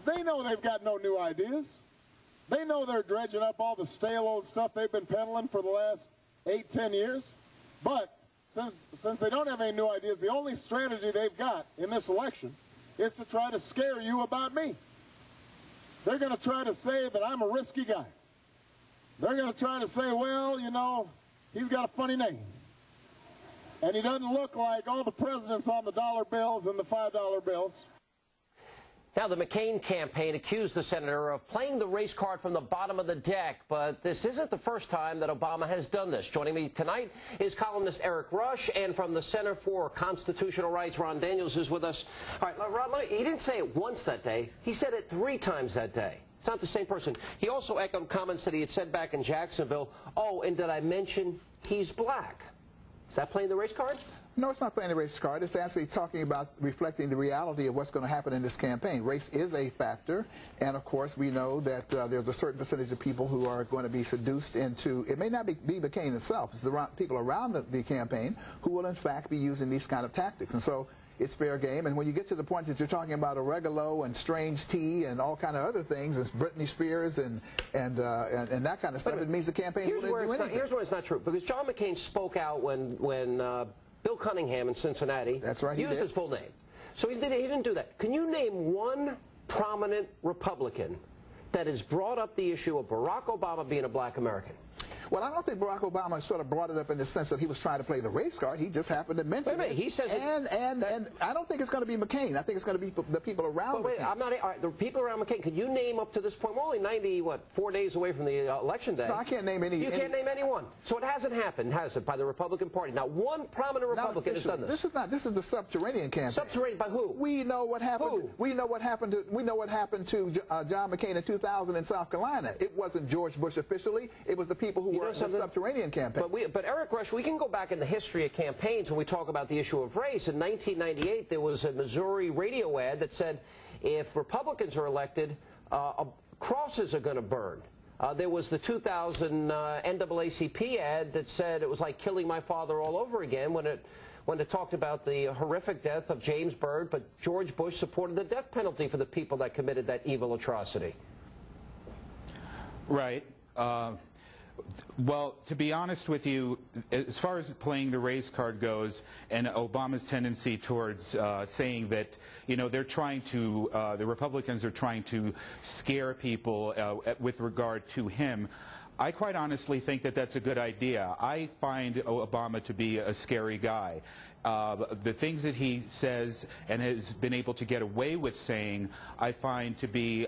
They know they've got no new ideas. They know they're dredging up all the stale old stuff they've been peddling for the last 8, 10 years. But since they don't have any new ideas, the only strategy they've got in this election is to try to scare you about me. They're going to try to say that I'm a risky guy. They're going to try to say, well, you know, he's got a funny name. And he doesn't look like all the presidents on the dollar bills and the $5 bills. Now, the McCain campaign accused the senator of playing the race card from the bottom of the deck, but this isn't the first time that Obama has done this. Joining me tonight is columnist Erik Rush, and from the Center for Constitutional Rights, Ron Daniels is with us. All right, Ron, he didn't say it once that day. He said it 3 times that day. It's not the same person. He also echoed comments that he had said back in Jacksonville. Oh, and did I mention he's black? Is that playing the race card? No, it's not playing the race card. It's actually talking about reflecting the reality of what's going to happen in this campaign. Race is a factor, and of course we know that there's a certain percentage of people who are going to be seduced into, it may not be McCain itself, it's the people around the campaign who will in fact be using these kind of tactics. And so it's fair game, and when you get to the point that you're talking about oregano and strange tea and all kind of other things, it's Britney Spears and that kind of stuff, it means the campaign here's where it's not true, because John McCain spoke out when Bill Cunningham in Cincinnati used his full name. So he didn't do that. Can you name one prominent Republican that has brought up the issue of Barack Obama being a black American? Well, I don't think Barack Obama sort of brought it up in the sense that he was trying to play the race card. He just happened to mention it. He says and I don't think it's going to be McCain. I think it's going to be the people around McCain. I'm not. All right, the people around McCain. Can you name up to this point? We're only 4 days away from the election day. No, I can't name any. You can't name anyone. So it hasn't happened, has it, by the Republican Party? Now, one prominent Republican has done this. This is the subterranean campaign. Subterranean by who? We know what happened. Who? We know what happened to John McCain in 2000 in South Carolina. It wasn't George Bush officially. It was the people who were in the subterranean campaign. But Erik Rush, we can go back in the history of campaigns when we talk about the issue of race. In 1998, there was a Missouri radio ad that said, if Republicans are elected, crosses are going to burn. There was the 2000 NAACP ad that said it was like killing my father all over again when it talked about the horrific death of James Byrd, but George Bush supported the death penalty for the people that committed that evil atrocity. Right. Well, to be honest with you, as far as playing the race card goes, and Obama's tendency towards saying that, you know, they're trying to, the Republicans are trying to scare people with regard to him, I quite honestly think that that's a good idea. I find Obama to be a scary guy. The things that he says and has been able to get away with saying, I find to be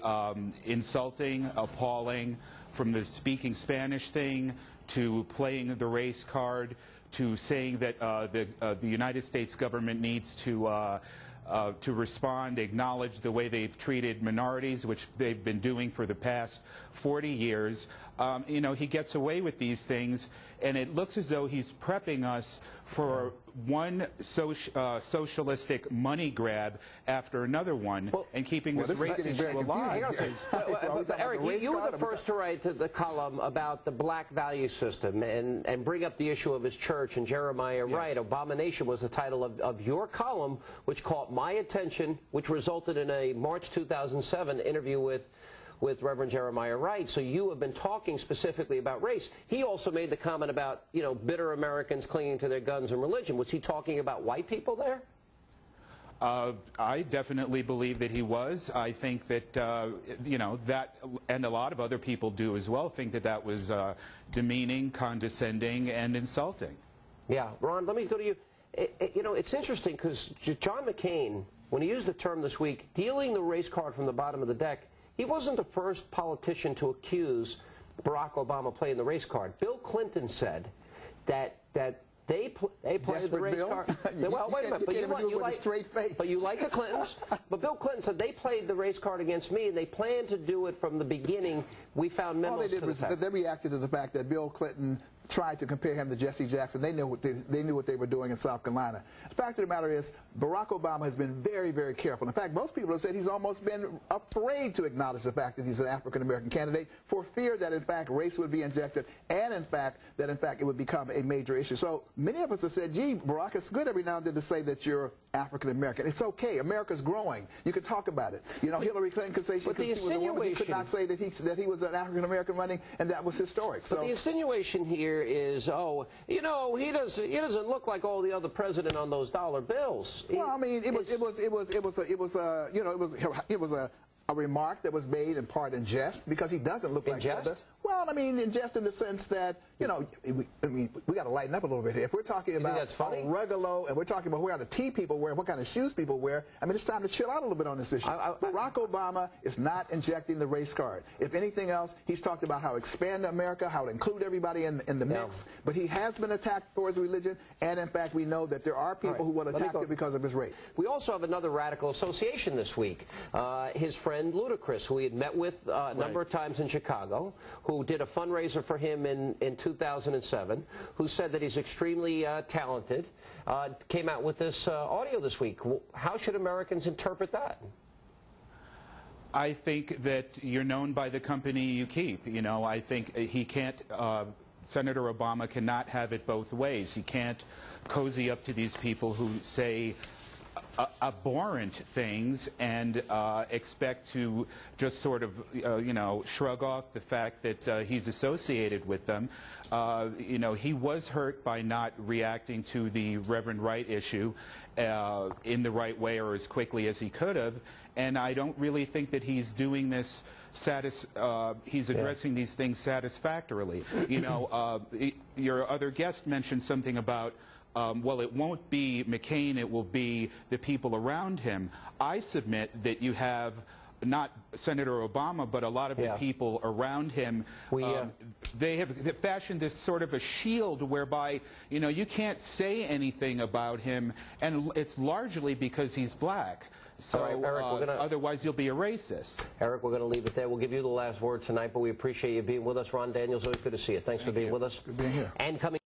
insulting, appalling, from the speaking Spanish thing to playing the race card to saying that the United States government needs to respond, acknowledge the way they've treated minorities, which they've been doing for the past 40 years. You know, he gets away with these things, and it looks as though he's prepping us for one socialistic money grab after another one, and keeping this race issue alive. Erik, you were the first to write the column about the black value system and bring up the issue of his church and Jeremiah Wright. Abomination was the title of your column, which caught my attention, which resulted in a March 2007 interview with Reverend Jeremiah Wright. So you have been talking specifically about race. He also made the comment about, you know, bitter Americans clinging to their guns and religion. Was he talking about white people there? I definitely believe that he was. I think that, you know, that, and a lot of other people do as well, think that that was demeaning, condescending, and insulting. Yeah. Ron, let me go to you. You know, it's interesting because John McCain, when he used the term this week, dealing the race card from the bottom of the deck, he wasn't the first politician to accuse Barack Obama playing the race card. Bill Clinton said that they played the race card. Well, wait a minute, but you like the Clintons. But Bill Clinton said they played the race card against me, and they planned to do it from the beginning. We found memos. All they did was they reacted to the fact that Bill Clinton tried to compare him to Jesse Jackson. They knew what they were doing in South Carolina. The fact of the matter is, Barack Obama has been very, very careful. In fact, most people have said he's almost been afraid to acknowledge the fact that he's an African-American candidate for fear that, in fact, race would be injected and, in fact, that, in fact, it would become a major issue. So many of us have said, gee, Barack, it's good every now and then to say that you're African-American. It's okay. America's growing. You can talk about it. You know, Hillary Clinton could say she was a woman. He could not say that he was an African-American running, and that was historic. So the insinuation here is, oh, you know, he doesn't look like all the other president on those dollar bills. Well, I mean, it was a remark that was made in part in jest, because he doesn't look like jest? Well, I mean, in jest in the sense that, you know, we got to lighten up a little bit here. If we're talking about Rugalo, and we're talking about what kind of tea people wear, what kind of shoes people wear, I mean, it's time to chill out a little bit on this issue. Barack Obama is not injecting the race card. If anything else, he's talked about how to expand America, how to include everybody in the mix. But he has been attacked for his religion, and in fact, we know that there are people who will attack him because of his race. We also have another radical association this week. His friend Ludacris, who he had met with a number of times in Chicago, who did a fundraiser for him in 2007, who said that he's extremely talented, came out with this audio this week. How should Americans interpret that? I think that you're known by the company you keep. You know, I think he can't, Senator Obama cannot have it both ways. He can't cozy up to these people who say abhorrent things and expect to just sort of, you know, shrug off the fact that he's associated with them. You know, he was hurt by not reacting to the Reverend Wright issue in the right way or as quickly as he could have, and I don't really think that he's doing this he's addressing these things satisfactorily. You know, your other guest mentioned something about well, it won't be McCain, it will be the people around him. I submit that you have not Senator Obama, but a lot of the people around him. They have fashioned this sort of a shield whereby, you know, you can't say anything about him, and it's largely because he's black. So Eric, otherwise you'll be a racist. Eric, we're going to leave it there. We'll give you the last word tonight, but we appreciate you being with us. Ron Daniels, always good to see you. Thanks for being with us. Good being here. And coming